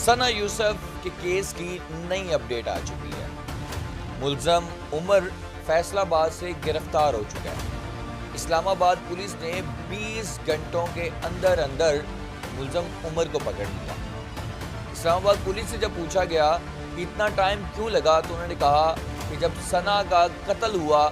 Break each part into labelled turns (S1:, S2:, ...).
S1: सना यूसुफ के केस की नई अपडेट आ चुकी है। मुलजम उमर फैसलाबाद से गिरफ्तार हो चुका है। इस्लामाबाद पुलिस ने 20 घंटों के अंदर अंदर मुलजम उमर को पकड़ लिया। इस्लामाबाद पुलिस से जब पूछा गया कि इतना टाइम क्यों लगा, तो उन्होंने कहा कि जब सना का कत्ल हुआ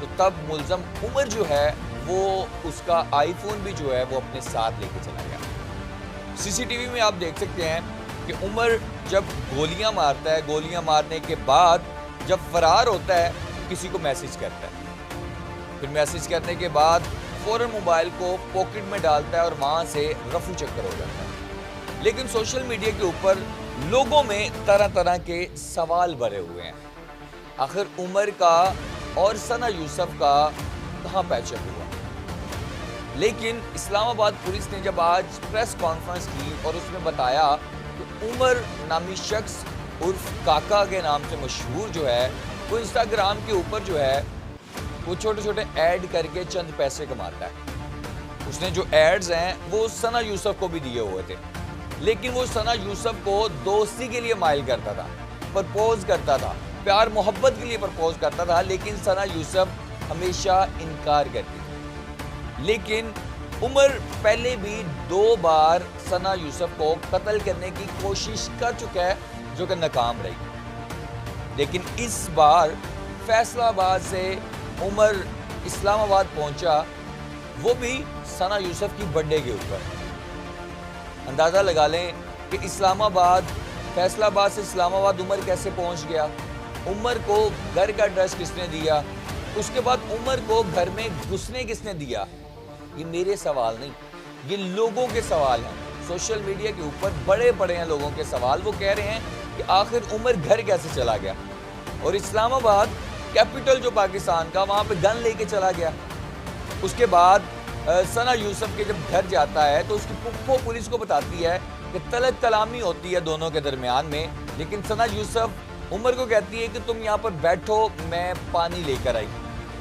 S1: तो तब मुलजम उमर जो है वो उसका आईफोन भी जो है वो अपने साथ लेके चला गया। सीसीटीवी में आप देख सकते हैं कि उमर जब गोलियां मारता है, गोलियां मारने के बाद जब फरार होता है किसी को मैसेज करता है, फिर मैसेज करने के बाद फौरन मोबाइल को पॉकेट में डालता है और वहां से रफू चक्कर हो जाता है। लेकिन सोशल मीडिया के ऊपर लोगों में तरह तरह के सवाल भरे हुए हैं। आखिर उमर का और सना यूसुफ का कहां पैचअप हुआ? लेकिन इस्लामाबाद पुलिस ने जब आज प्रेस कॉन्फ्रेंस की और उसमें बताया कि उमर नामी शख्स उर्फ काका के नाम से मशहूर जो है वो इंस्टाग्राम के ऊपर जो है वो छोटे छोटे ऐड करके चंद पैसे कमाता है। उसने जो एड्स हैं वो सना यूसुफ को भी दिए हुए थे, लेकिन वो सना यूसुफ को दोस्ती के लिए माइल करता था, प्रपोज करता था, प्यार मोहब्बत के लिए प्रपोज करता था, लेकिन सना यूसुफ हमेशा इनकार करती थी। लेकिन उमर पहले भी 2 बार सना यूसुफ को कत्ल करने की कोशिश कर चुका है, जो कि नाकाम रही। लेकिन इस बार फैसलाबाद से उमर इस्लामाबाद पहुंचा, वो भी सना यूसुफ की बर्थडे के ऊपर। अंदाज़ा लगा लें कि फैसलाबाद से इस्लामाबाद उमर कैसे पहुंच गया, उमर को घर का एड्रेस किसने दिया, उसके बाद उमर को घर में घुसने किसने दिया। ये मेरे सवाल नहीं, ये लोगों के सवाल हैं। सोशल मीडिया के ऊपर बड़े बड़े हैं लोगों के सवाल। वो कह रहे हैं कि आखिर उमर घर कैसे चला गया, और इस्लामाबाद कैपिटल जो पाकिस्तान का, वहाँ पे गन लेके चला गया। उसके बाद सना यूसुफ के जब घर जाता है तो उसकी पुप्पो पुलिस को बताती है कि तलब कलामी होती है दोनों के दरमियान में, लेकिन सना यूसुफ उमर को कहती है कि तुम यहाँ पर बैठो, मैं पानी लेकर आई।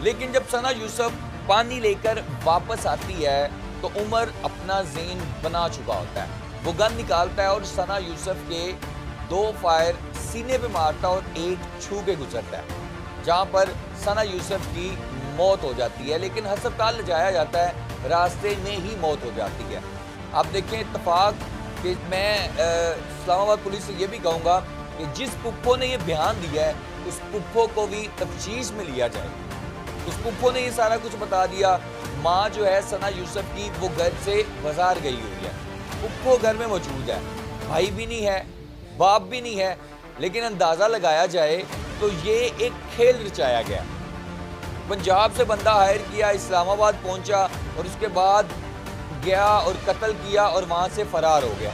S1: लेकिन जब सना यूसुफ पानी लेकर वापस आती है तो उमर अपना ज़ेन बना चुका होता है। वो गन निकालता है और सना यूसुफ के 2 फायर सीने पे मारता और 1 छू के गुजरता है, जहाँ पर सना यूसुफ की मौत हो जाती है। लेकिन अस्पताल ले जाया जाता है, रास्ते में ही मौत हो जाती है। आप देखें इत्तेफाक कि मैं इस्लामाबाद पुलिस से ये भी कहूँगा कि जिस पुप्पो ने ये बयान दिया है उस पुप्पो को भी तफ्तीश में लिया जाए। उस पुप्पो ने ये सारा कुछ बता दिया। माँ जो है सना यूसुफ की, वो घर से बाजार गई हुई है, पुप्पो घर में मौजूद है, भाई भी नहीं है, बाप भी नहीं है। लेकिन अंदाज़ा लगाया जाए तो ये एक खेल रचाया गया। पंजाब से बंदा हायर किया, इस्लामाबाद पहुंचा और उसके बाद गया और कत्ल किया और वहां से फरार हो गया।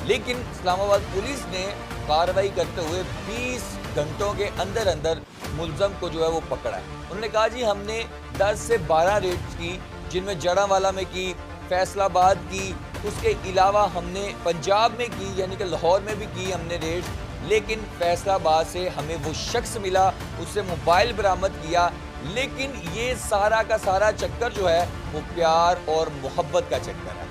S1: लेकिन इस्लामाबाद पुलिस ने कार्रवाई करते हुए 20 घंटों के अंदर अंदर मुलजम को जो है वो पकड़ा है। उन्होंने कहा जी हमने 10 से 12 रेड्स की, जिनमें जड़ांवाला में की, फैसलाबाद की, उसके अलावा हमने पंजाब में की, यानी कि लाहौर में भी की हमने रेड्स। लेकिन फैसलाबाद से हमें वो शख्स मिला, उससे मोबाइल बरामद किया। लेकिन ये सारा का सारा चक्कर जो है वो प्यार और मोहब्बत का चक्कर है।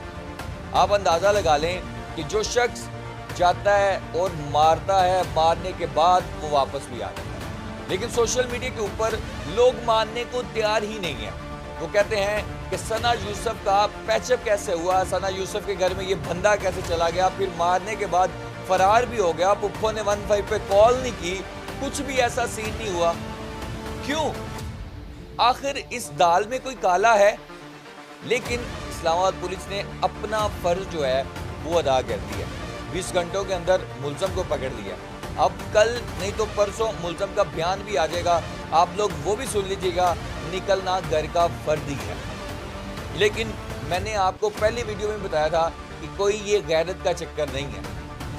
S1: आप अंदाज़ा लगा लें कि जो शख्स जाता है और मारता है, मारने के बाद वो वापस भी आ जाता है। लेकिन सोशल मीडिया के ऊपर लोग मानने को तैयार ही नहीं है। वो कहते हैं कि सना यूसुफ का पैचअप कैसे हुआ, सना यूसुफ के घर में ये बंदा कैसे चला गया, फिर मारने के बाद फरार भी हो गया, पुप्पो ने 15 पे कॉल नहीं की, कुछ भी ऐसा सीन नहीं हुआ। क्यों? आखिर इस दाल में कोई काला है। लेकिन इस्लामाबाद पुलिस ने अपना फर्ज जो है वो अदा कर दिया। 20 घंटों के अंदर मुलजम को पकड़ लिया। अब कल नहीं तो परसों मुलजम का बयान भी आ जाएगा, आप लोग वो भी सुन लीजिएगा। निकलना घर का फर्ज ही है। लेकिन मैंने आपको पहली वीडियो में बताया था कि कोई ये गैरत का चक्कर नहीं है।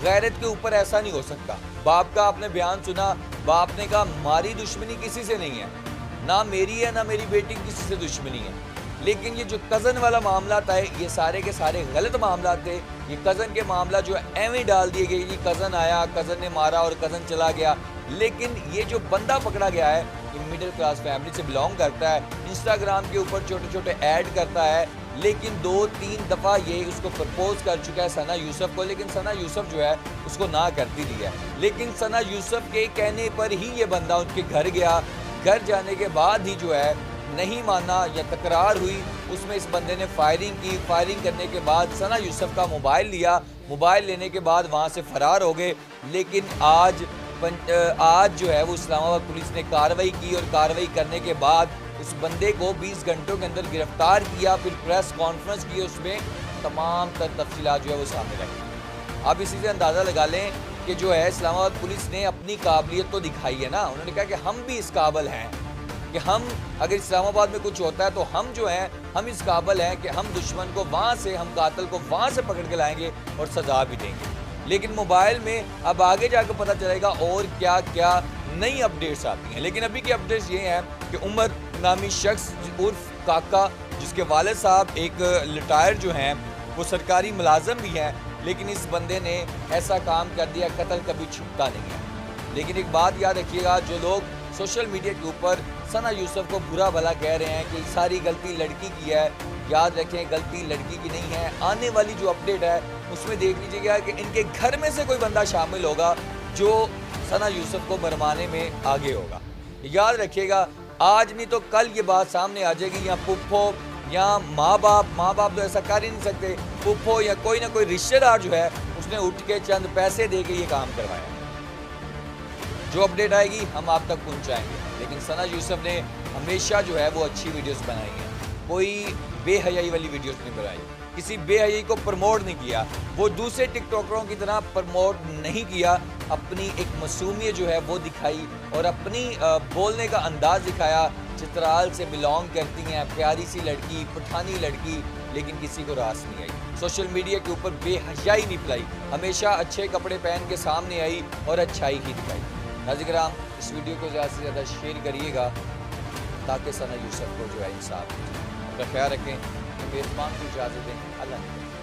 S1: गैरत के ऊपर ऐसा नहीं हो सकता। बाप का आपने बयान सुना, बाप ने कहा हमारी दुश्मनी किसी से नहीं है, ना मेरी है ना मेरी बेटी की किसी से दुश्मनी है। लेकिन ये जो कज़न वाला मामला था, ये सारे के सारे गलत मामला थे। ये कज़न के मामला जो है एवं डाल दिए गए, ये कज़न आया, कज़न ने मारा और कज़न चला गया। लेकिन ये जो बंदा पकड़ा गया है ये मिडिल क्लास फैमिली से बिलोंग करता है, इंस्टाग्राम के ऊपर छोटे छोटे ऐड करता है, لیکن 2-3 دفعہ یہ اس کو پرپوز کر چکا ہے ثنا یوسف کو، لیکن ثنا یوسف جو ہے اس کو نہ کرتی دی ہے۔ لیکن ثنا یوسف کے کہنے پر ہی یہ بندہ ان کے گھر گیا، گھر جانے کے بعد ہی جو ہے نہیں مانا یا تکرار ہوئی، اس میں اس بندے نے فائرنگ کی، فائرنگ کرنے کے بعد ثنا یوسف کا موبائل لیا، موبائل لینے کے بعد وہاں سے فرار ہو گئے۔ لیکن آج جو ہے وہ اسلام آباد پولیس نے کارروائی کی، اور کارروائی کرنے کے بعد اس بندے کو 20 گھنٹوں کے اندر گرفتار کیا، پھر پریس کانفرنس کی، اس میں تمام تر تفصیلات جو ہے وہ سامنے رکھی۔ آپ اسی سے اندازہ لگا لیں کہ جو ہے اسلام آباد پولیس نے اپنی قابلیت تو دکھائی ہے نا، انہوں نے کہا کہ ہم بھی اس قابل ہیں کہ ہم اگر اسلام آباد میں کچھ ہوتا ہے تو ہم جو ہیں ہم اس قابل ہیں کہ ہم دشمن کو وہاں سے، ہم قاتل کو وہاں سے پکڑ کے لائیں گے اور سزا بھی دیں گے۔ لیکن موبائل میں اب آگے جا کے پتہ چلے گا اور کیا کیا نئی اپڈیٹس آتی ہیں، لیکن ابھی کی اپڈیٹس یہ ہیں کہ عمر نامی شخص عرف کاکا، جس کے والد صاحب ایک ریٹائر جو ہیں وہ سرکاری ملازم بھی ہیں، لیکن اس بندے نے ایسا کام کر دیا، قتل کبھی چھپتا نہیں ہے۔ لیکن ایک بات یاد رکھیے گا، جو لوگ سوشل میڈیا کے اوپر ثنا یوسف کو برا بھلا کہہ رہے ہیں کہ ساری غلطی لڑکی کی ہے، یاد رکھیں غلطی لڑکی کی نہیں ہے۔ آنے والی جو اپڈیٹ ہے اس میں دیکھ لیجیے گا کہ ان کے گھر میں سے کوئی بندہ شامل ہوگا جو ثنا یوسف کو مروانے میں آگے ہوگا۔ یاد رکھیے گا، آج نہیں تو کل یہ بات سامنے آ جائے گی، یا پھپھو یا ماں باپ تو ایسا کر ہی نہیں سکتے، پھپھو یا کوئی نہ کوئی رشتہ دار جو ہے اس نے اٹھ کے چند پیسے دے کے یہ کام کروایا۔ جو اپڈیٹ آئے گی ہم آپ تک پہنچائیں گے، لیکن ثنا یوسف نے ہمیشہ جو ہے وہ اچھی ویڈیوز بنائی ہیں، کوئی بے حیائی والی ویڈیوز نہیں بنائی، کسی بے حیائی کو پروموٹ نہیں کیا، وہ دوسرے ٹک ٹاکروں کی طرح پروموٹ نہیں کیا، اپنی ایک معصومیت جو ہے وہ دکھائی اور اپنی بولنے کا انداز دکھایا۔ چترال سے بلانگ کرتی ہیں، پیاری سی لڑکی، پٹھانی لڑکی، لیکن کسی کو راس نہیں آئی، سوشل میڈیا کے اوپر بے حیائی نہیں پلائی، ہمیشہ اچھے کپڑے پہن کے سامنے آئی اور اچھائی ہی دکھائی۔ ناظرین کرام، اس ویڈیو کو زیادہ سے زیادہ شیئر کریے گا تاکہ ثنا یوسف کو جو ہے انصاف ہو جائے۔ اپنا خیال رکھیں، میزبان کو اجازت دیں، اللہ حافظ۔